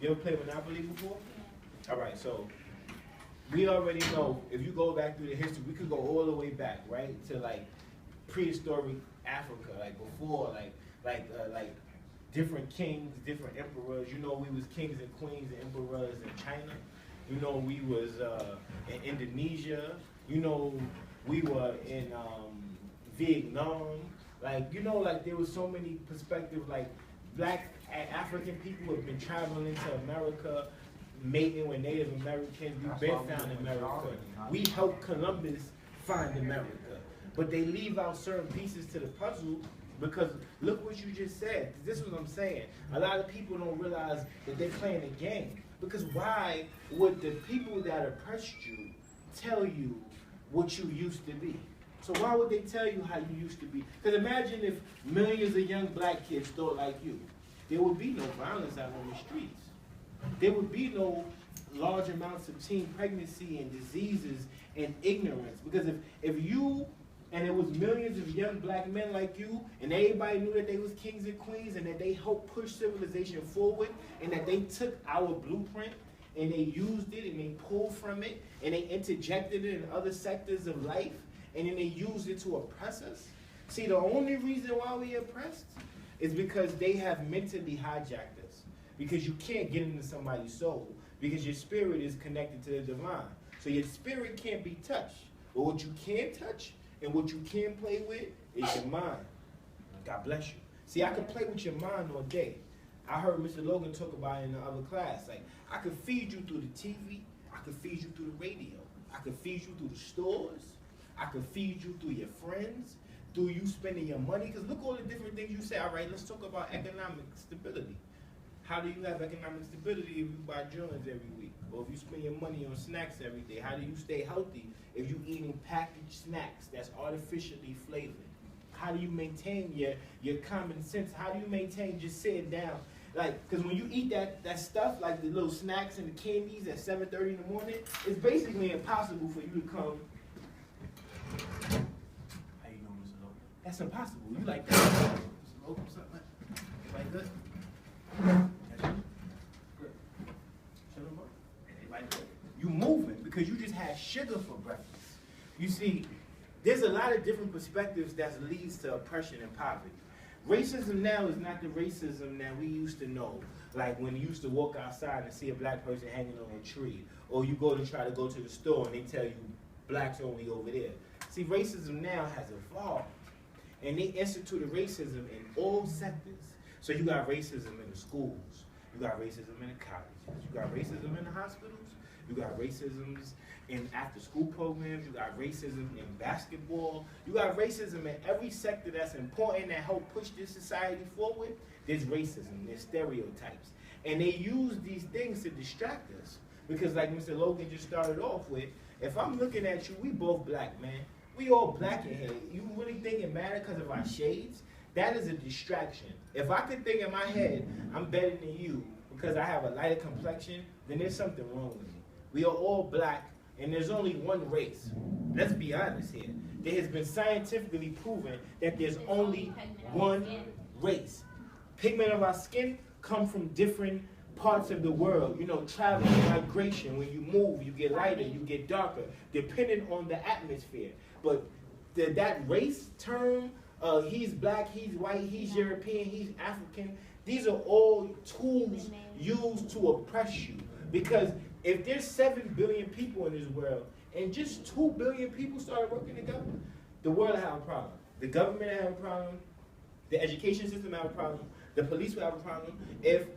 You ever played Monopoly before? All right, so we already know if you go back through the history, we could go all the way back, right, to like prehistoric Africa, like before, like different kings, different emperors. You know, we was kings and queens and emperors in China. You know, we was in Indonesia. You know, we were in Vietnam. Like, you know, like there was so many perspectives. Like black African people have been traveling into America, mating with Native Americans. We've been found America. We helped Columbus find America. But they leave out certain pieces to the puzzle because look what you just said. This is what I'm saying. A lot of people don't realize that they're playing a game. Because why would the people that oppressed you tell you what you used to be? So why would they tell you how you used to be? Because imagine if millions of young black kids thought like you. There would be no violence out on the streets. There would be no large amounts of teen pregnancy and diseases and ignorance. Because if you, and it was millions of young black men like you, and everybody knew that they was kings and queens, and that they helped push civilization forward, and that they took our blueprint, and they used it, and they pulled from it, and they interjected it in other sectors of life, and then they used it to oppress us. See, the only reason why we oppressed is because they have mentally hijacked us. Because you can't get into somebody's soul, because your spirit is connected to the divine. So your spirit can't be touched. But what you can touch and what you can play with is your mind. God bless you. See, I can play with your mind all day. I heard Mr. Logan talk about it in the other class. Like, I could feed you through the TV. I could feed you through the radio. I could feed you through the stores. I could feed you through your friends, through you spending your money. Because look all the different things you say. All right, let's talk about economic stability. How do you have economic stability if you buy Jones every week? Or if you spend your money on snacks every day? How do you stay healthy if you're eating packaged snacks that's artificially flavored? How do you maintain your common sense? How do you maintain just sitting down? Like, because when you eat that stuff, like the little snacks and the candies at 7:30 in the morning, it's basically impossible for you to come. How you doing, Mr. Logan? That's impossible. You like that? Mr. Logan, something like good? You moving because you just had sugar for breakfast. You see, there's a lot of different perspectives that leads to oppression and poverty. Racism now is not the racism that we used to know, like when you used to walk outside and see a black person hanging on a tree, or you try to go to the store and they tell you blacks only over there. See, racism now has evolved, and they instituted racism in all sectors. So you got racism in the schools, you got racism in the colleges, you got racism in the hospitals, you got racisms in after-school programs, you got racism in basketball, you got racism in every sector that's important that help push this society forward. There's racism, there's stereotypes. And they use these things to distract us. Because like Mr. Logan just started off with, if I'm looking at you, we both black, man. We all black in here. You really think it matters because of our shades? That is a distraction. If I could think in my head, I'm better than you because I have a lighter complexion, then there's something wrong with me. We are all black, and there's only one race. Let's be honest here. There has been scientifically proven that there's only one race. Pigment of our skin come from different parts of the world. You know, traveling, migration. When you move, you get lighter, you get darker, depending on the atmosphere. But that race term, he's black, he's white, he's European, he's African, these are all tools used to oppress you. Because if there's 7 billion people in this world, and just 2 billion people started working together, the world will have a problem. The government will have a problem. The education system will have a problem. The police will have a problem. If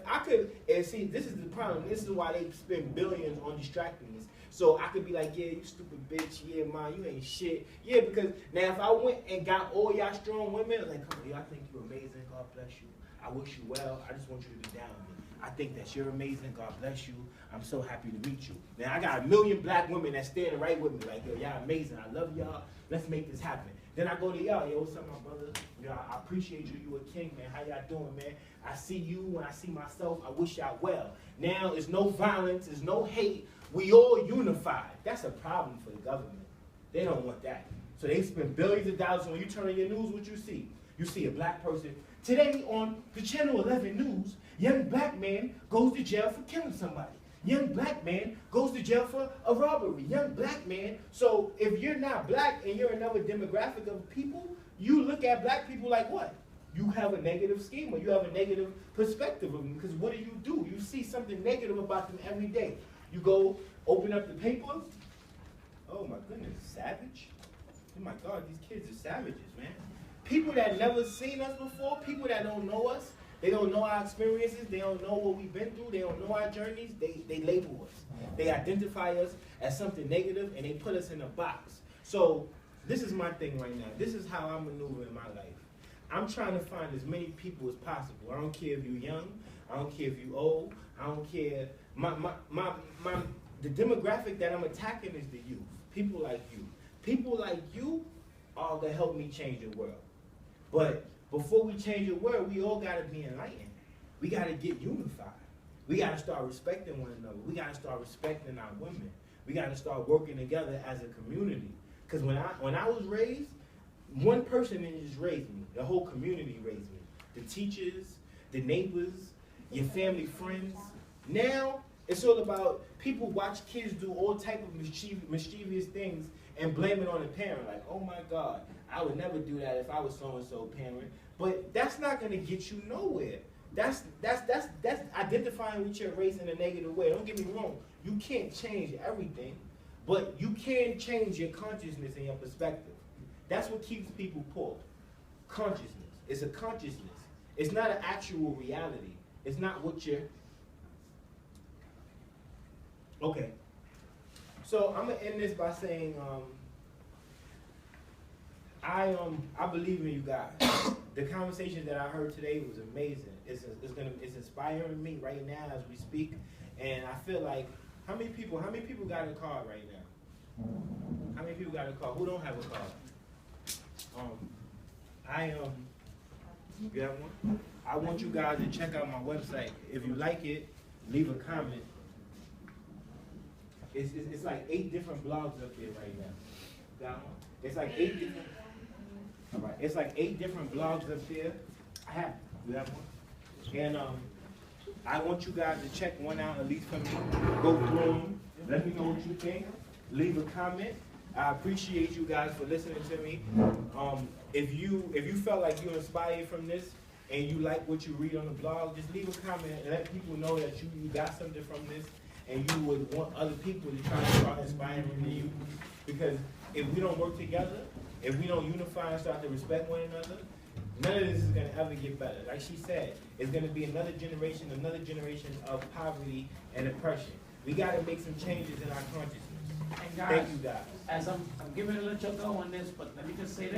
I could, and see, this is the problem. This is why they spend billions on distracting us. So I could be like, yeah, you stupid bitch. Yeah, man, you ain't shit. Yeah, because now if I went and got all y'all strong women, like, come on, y'all think you're amazing. God bless you. I wish you well. I just want you to be down with me. I think that you're amazing. God bless you. I'm so happy to meet you. Now, I got 1 million black women that standing right with me. Like, yo, y'all amazing. I love y'all. Let's make this happen. Then I go to y'all. Yo, what's up, my brother? Yo, I appreciate you. You a king, man. How y'all doing, man? I see you when I see myself. I wish y'all well. Now, there's no violence. There's no hate. We all unified. That's a problem for the government. They don't want that. So they spend billions of dollars. When you turn on your news, what you see? You see a black person Today on the Channel 11 News, young black man goes to jail for killing somebody. Young black man goes to jail for a robbery. Young black man. So if you're not black and you're another demographic of people, you look at black people like what? You have a negative schema. You have a negative perspective of them. Because what do? You see something negative about them every day. You go open up the paper. Oh my goodness, savage. Oh my God, these kids are savages, man. People that never seen us before, people that don't know us, they don't know our experiences, they don't know what we've been through, they don't know our journeys, they label us. They identify us as something negative and they put us in a box. So this is my thing right now. This is how I'm maneuvering in my life. I'm trying to find as many people as possible. I don't care if you're young, I don't care if you're old, I don't care. The demographic that I'm attacking is the youth. People like you. People like you are gonna help me change the world. But before we change the world, we all gotta be enlightened. We gotta get unified. We gotta start respecting one another. We gotta start respecting our women. We gotta start working together as a community. Because when I was raised, one person didn't just raise me. The whole community raised me. The teachers, the neighbors, your family, friends. Now, it's all about people watch kids do all type of mischievous things and blame it on the parent. Like, oh my God, I would never do that if I was so-and-so parent. But that's not gonna get you nowhere. That's identifying with your race in a negative way. Don't get me wrong, you can't change everything, but you can change your consciousness and your perspective. That's what keeps people poor. Consciousness. It's a consciousness. It's not an actual reality. It's not what you're... Okay. So I'm gonna end this by saying, I believe in you guys. The conversation that I heard today was amazing. It's inspiring me right now as we speak, and I feel like how many people got a card right now? How many people got a card? Who don't have a card? You have one? I want you guys to check out my website. If you like it, leave a comment. It's like 8 different blogs up there right now. Got one? It's like 8 different. All right. It's like 8 different blogs up there. You have one? And I want you guys to check one out at least for me. Go through them. Let me know what you think. Leave a comment. I appreciate you guys for listening to me. If you felt like you're inspired from this and you like what you read on the blog, just leave a comment and let people know that you got something from this and you would want other people to try to start inspiring you. Because if we don't work together, if we don't unify and start to respect one another, none of this is going to ever get better. Like she said, it's going to be another generation of poverty and oppression. We got to make some changes in our consciousness. And guys, thank you guys. As I'm giving a little go on this, but let me just say this.